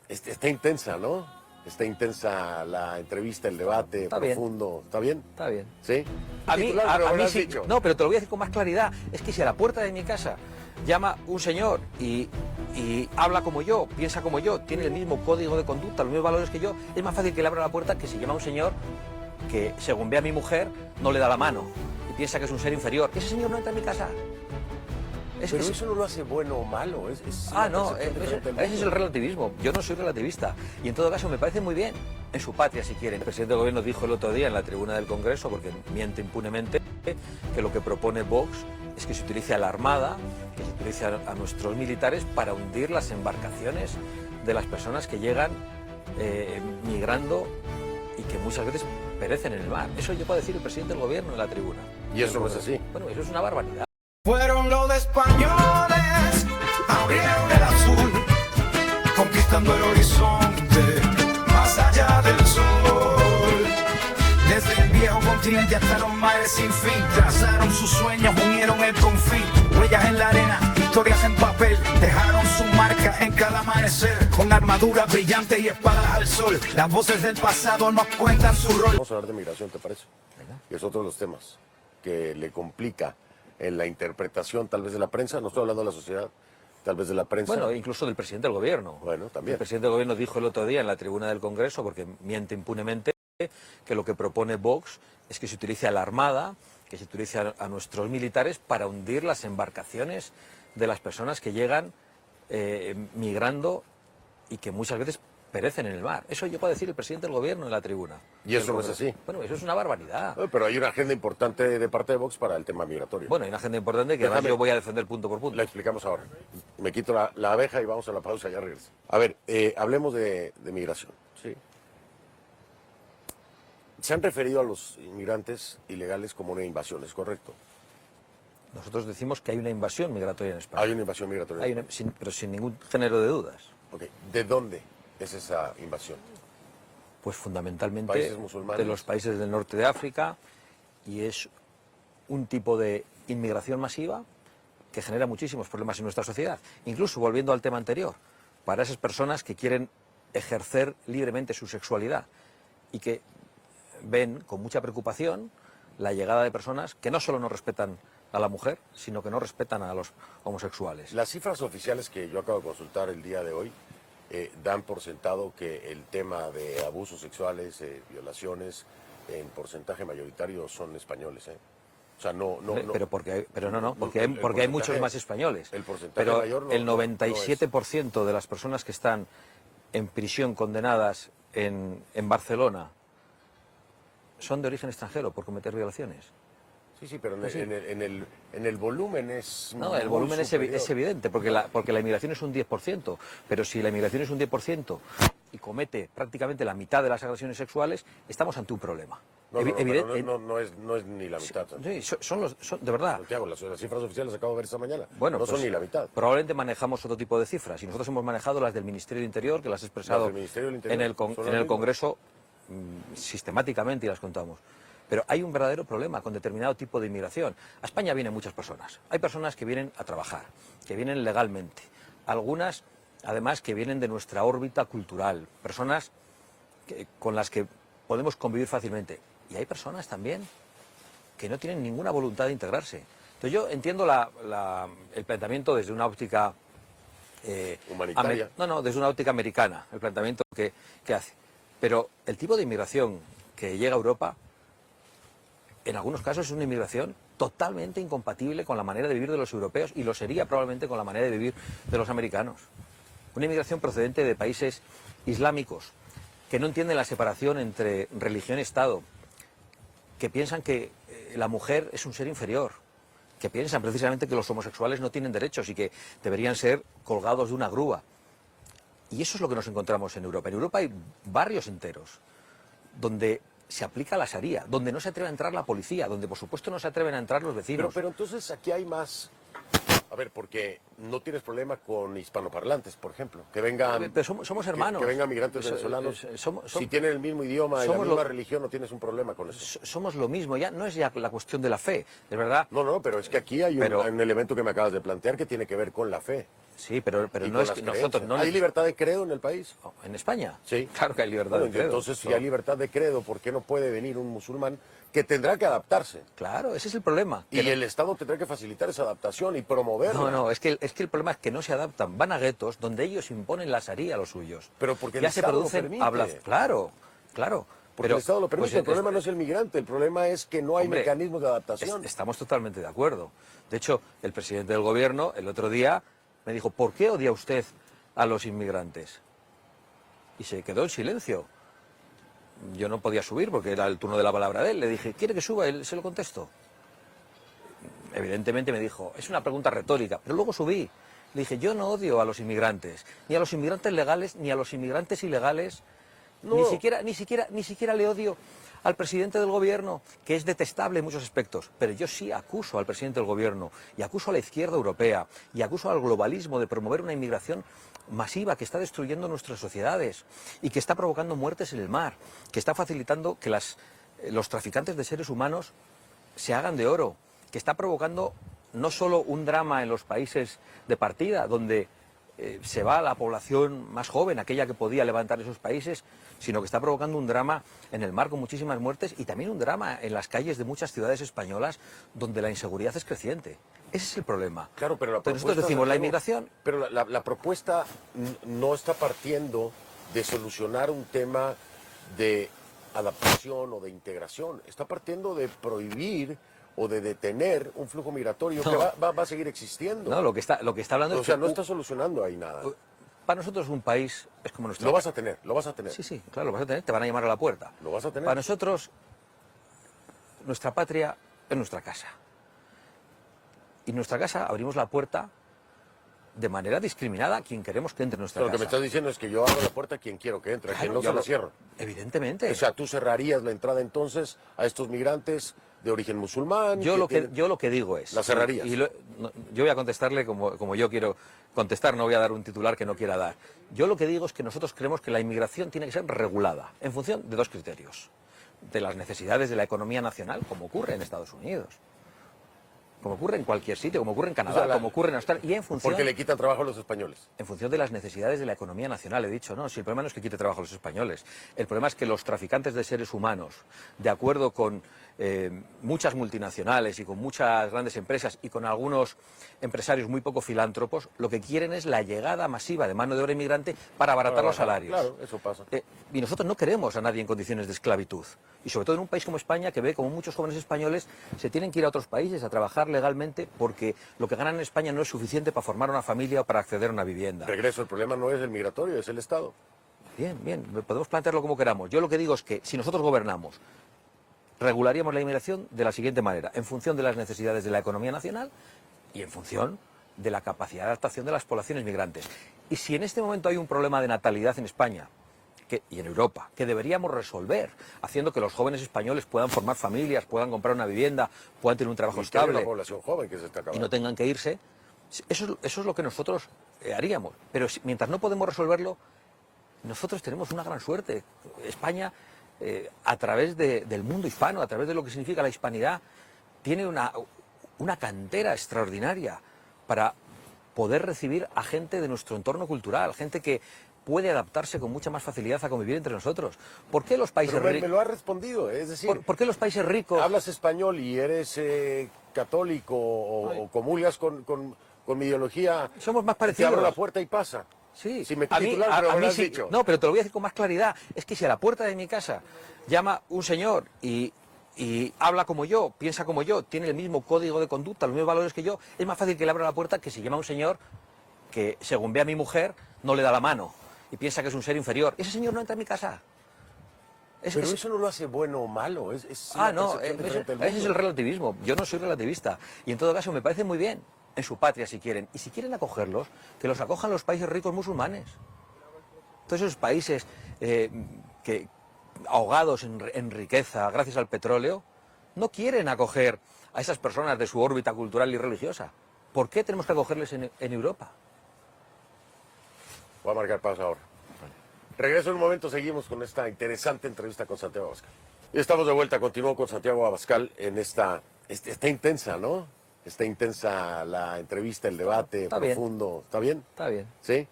Está intensa, ¿no? Está intensa la entrevista, el debate, Está profundo. bien. ¿Está bien? Está bien. ¿Sí? A mí sí. Dicho. No, pero te lo voy a decir con más claridad. Es que si a la puerta de mi casa llama un señor y habla como yo, piensa como yo, tiene el mismo código de conducta, los mismos valores que yo, es más fácil que le abra la puerta que si llama un señor que, según ve a mi mujer, no le da la mano y piensa que es un ser inferior. Ese señor no entra en mi casa. Pero eso no lo hace bueno o malo. No, ese es el relativismo. Yo no soy relativista. Y en todo caso me parece muy bien, en su patria si quieren. El presidente del gobierno dijo el otro día en la tribuna del Congreso, porque miente impunemente, que lo que propone Vox es que se utilice a la Armada, que se utilice a nuestros militares para hundir las embarcaciones de las personas que llegan migrando y que muchas veces perecen en el mar. Eso yo puedo decir el presidente del gobierno en la tribuna. ¿Y eso no es así? Bueno, eso es una barbaridad. Fueron los españoles, abrieron el azul, conquistando el horizonte, más allá del sol. Desde el viejo continente hasta los mares sin fin, trazaron sus sueños, unieron el conflicto, huellas en la arena, historias en papel, dejaron su marca en cada amanecer, con armadura brillante y espadas al sol. Las voces del pasado nos cuentan su rol. Vamos a hablar de migración, ¿te parece? Y es otro de los temas que le complica en la interpretación tal vez de la prensa, no estoy hablando de la sociedad, tal vez de la prensa. Bueno, incluso del presidente del gobierno. Bueno, también. El presidente del gobierno dijo el otro día en la tribuna del Congreso, porque miente impunemente, que lo que propone Vox es que se utilice a la Armada, que se utilice a nuestros militares para hundir las embarcaciones de las personas que llegan migrando y que muchas veces perecen en el mar. Eso yo puedo decir el presidente del gobierno en la tribuna. ¿Y eso no es así? Bueno, eso es una barbaridad. Pero hay una agenda importante de parte de Vox para el tema migratorio. Bueno, hay una agenda importante que además yo voy a defender punto por punto. La explicamos ahora. Me quito la abeja y vamos a la pausa, ya regreso. A ver, hablemos de migración. Sí. Se han referido a los inmigrantes ilegales como una invasión, ¿es correcto? Nosotros decimos que hay una invasión migratoria en España. Hay una invasión migratoria. Pero sin ningún género de dudas. Ok, ¿de dónde es esa invasión? Pues fundamentalmente ¿Países musulmanes? De los países del norte de África, y es un tipo de inmigración masiva que genera muchísimos problemas en nuestra sociedad. Incluso volviendo al tema anterior, para esas personas que quieren ejercer libremente su sexualidad y que ven con mucha preocupación la llegada de personas que no solo no respetan a la mujer, sino que no respetan a los homosexuales. Las cifras oficiales que yo acabo de consultar el día de hoy dan por sentado que el tema de abusos sexuales, violaciones, en porcentaje mayoritario son españoles, O sea, no. Porque hay muchos más españoles. El porcentaje pero mayor no, el 97% de las personas que están en prisión condenadas en Barcelona son de origen extranjero por cometer violaciones. Sí, pero en el volumen es... No, el volumen es evidente, porque la inmigración es un 10%, pero si la inmigración es un 10% y comete prácticamente la mitad de las agresiones sexuales, estamos ante un problema. No es ni la mitad. Sí, son de verdad. Santiago, las cifras oficiales acabo de ver esta mañana. Bueno, no son ni la mitad. Probablemente manejamos otro tipo de cifras, y nosotros hemos manejado las del Ministerio del Interior, que las he expresado en el Congreso sistemáticamente y las contamos. Pero hay un verdadero problema con determinado tipo de inmigración. A España vienen muchas personas. Hay personas que vienen a trabajar, que vienen legalmente. Algunas, además, que vienen de nuestra órbita cultural. Personas con las que podemos convivir fácilmente. Y hay personas también que no tienen ninguna voluntad de integrarse. Entonces yo entiendo el planteamiento desde una óptica... ¿humanitaria? Desde una óptica americana, el planteamiento que hace. Pero el tipo de inmigración que llega a Europa, en algunos casos es una inmigración totalmente incompatible con la manera de vivir de los europeos, y lo sería probablemente con la manera de vivir de los americanos. Una inmigración procedente de países islámicos, que no entienden la separación entre religión y Estado, que piensan que la mujer es un ser inferior, que piensan precisamente que los homosexuales no tienen derechos y que deberían ser colgados de una grúa. Y eso es lo que nos encontramos en Europa. En Europa hay barrios enteros donde se aplica la Sharia, donde no se atreve a entrar la policía, donde por supuesto no se atreven a entrar los vecinos. Pero entonces aquí hay más... A ver, porque no tienes problema con hispanoparlantes, por ejemplo, que vengan... Pero somos hermanos. Que vengan migrantes venezolanos. Si tienen el mismo idioma y la misma religión, no tienes un problema con eso. Somos lo mismo, ya no es ya la cuestión de la fe, es verdad. No, pero es que aquí hay un elemento que me acabas de plantear que tiene que ver con la fe. Sí, pero no es que nosotros no... ¿Hay libertad de credo en el país? ¿En España? Sí. Claro que hay libertad de credo. Entonces, si hay libertad de credo, ¿por qué no puede venir un musulmán que tendrá que adaptarse? Claro, ese es el problema. Y el Estado tendrá que facilitar esa adaptación y promoverla. No, es que el problema es que no se adaptan. Van a guetos donde ellos imponen la sharia a los suyos. Pero porque ya el se Estado producen lo permite. Claro. Porque el Estado lo permite. El problema no es el migrante, el problema es que no hay mecanismos de adaptación. Estamos totalmente de acuerdo. De hecho, el presidente del gobierno el otro día me dijo, ¿por qué odia usted a los inmigrantes? Y se quedó en silencio. Yo no podía subir porque era el turno de la palabra de él. Le dije, ¿quiere que suba? Él se lo contesto. Evidentemente me dijo, es una pregunta retórica, pero luego subí. Le dije, yo no odio a los inmigrantes, ni a los inmigrantes legales, ni a los inmigrantes ilegales. No. Ni siquiera le odio al presidente del gobierno, que es detestable en muchos aspectos, pero yo sí acuso al presidente del gobierno y acuso a la izquierda europea y acuso al globalismo de promover una inmigración masiva que está destruyendo nuestras sociedades y que está provocando muertes en el mar, que está facilitando que los traficantes de seres humanos se hagan de oro, que está provocando no solo un drama en los países de partida, donde se va la población más joven, aquella que podía levantar esos países, sino que está provocando un drama en el mar con muchísimas muertes y también un drama en las calles de muchas ciudades españolas donde la inseguridad es creciente. Ese es el problema. Claro, pero nosotros decimos la inmigración... Pero la propuesta no está partiendo de solucionar un tema de adaptación o de integración, está partiendo de prohibir o de detener un flujo migratorio que va a seguir existiendo. No, lo que está hablando es que... O sea, no está solucionando ahí nada. Para nosotros un país es como nuestro... Lo vas a tener. Sí, claro, lo vas a tener, te van a llamar a la puerta. Lo vas a tener. Para nosotros, nuestra patria es nuestra casa. Y en nuestra casa abrimos la puerta de manera discriminada a quien queremos que entre en nuestra casa. Lo que me estás diciendo es que yo abro la puerta a quien quiero que entre, a quien no se la cierro. Evidentemente. O sea, tú cerrarías la entrada entonces a estos migrantes de origen musulmán. Yo lo que digo es... La cerrarías. Yo voy a contestarle como yo quiero contestar, no voy a dar un titular que no quiera dar. Yo lo que digo es que nosotros creemos que la inmigración tiene que ser regulada en función de dos criterios. De las necesidades de la economía nacional, como ocurre en Estados Unidos, como ocurre en cualquier sitio, como ocurre en Canadá, como ocurre en Australia, y en función... Porque le quitan trabajo a los españoles. En función de las necesidades de la economía nacional, he dicho, no, si el problema no es que quite trabajo a los españoles, el problema es que los traficantes de seres humanos, de acuerdo con muchas multinacionales y con muchas grandes empresas y con algunos empresarios muy poco filántropos, lo que quieren es la llegada masiva de mano de obra inmigrante para abaratar los salarios. Claro, eso pasa. Y nosotros no queremos a nadie en condiciones de esclavitud. Y sobre todo en un país como España, que ve como muchos jóvenes españoles se tienen que ir a otros países a trabajar legalmente porque lo que ganan en España no es suficiente para formar una familia o para acceder a una vivienda. Regreso, el problema no es el migratorio, es el Estado. Bien, podemos plantearlo como queramos. Yo lo que digo es que si nosotros gobernamos, regularíamos la inmigración de la siguiente manera, en función de las necesidades de la economía nacional y en función de la capacidad de adaptación de las poblaciones migrantes. Y si en este momento hay un problema de natalidad en España y en Europa, que deberíamos resolver, haciendo que los jóvenes españoles puedan formar familias, puedan comprar una vivienda, puedan tener un trabajo estable, una población joven que se está acabando, y no tengan que irse, eso es lo que nosotros haríamos. Pero mientras no podemos resolverlo, nosotros tenemos una gran suerte. España, a través del mundo hispano, a través de lo que significa la hispanidad, tiene una cantera extraordinaria para poder recibir a gente de nuestro entorno cultural, gente que puede adaptarse con mucha más facilidad a convivir entre nosotros. ¿Por qué los países ricos... Me lo has respondido, es decir... ¿Por qué los países ricos... Hablas español y eres católico o comulgas con mi ideología... Somos más parecidos. Te abro la puerta y pasa. Sí, si me titular, a mí sí. Dicho. No, pero te lo voy a decir con más claridad. Es que si a la puerta de mi casa llama un señor y habla como yo, piensa como yo, tiene el mismo código de conducta, los mismos valores que yo, es más fácil que le abra la puerta que si llama un señor que, según ve a mi mujer, no le da la mano y piensa que es un ser inferior. Ese señor no entra en mi casa. Pero eso no lo hace bueno o malo. Ese es el relativismo. Yo no soy relativista. Y en todo caso me parece muy bien en su patria si quieren. Y si quieren acogerlos, que los acojan los países ricos musulmanes. Todos esos países que ahogados en riqueza gracias al petróleo, no quieren acoger a esas personas de su órbita cultural y religiosa. ¿Por qué tenemos que acogerles en Europa? Voy a marcar pausa ahora. Regreso en un momento, seguimos con esta interesante entrevista con Santiago Abascal. Y estamos de vuelta, continúo con Santiago Abascal en está intensa, ¿no? Está intensa la entrevista, el debate Está profundo. bien. ¿Está bien? Está bien. ¿Sí?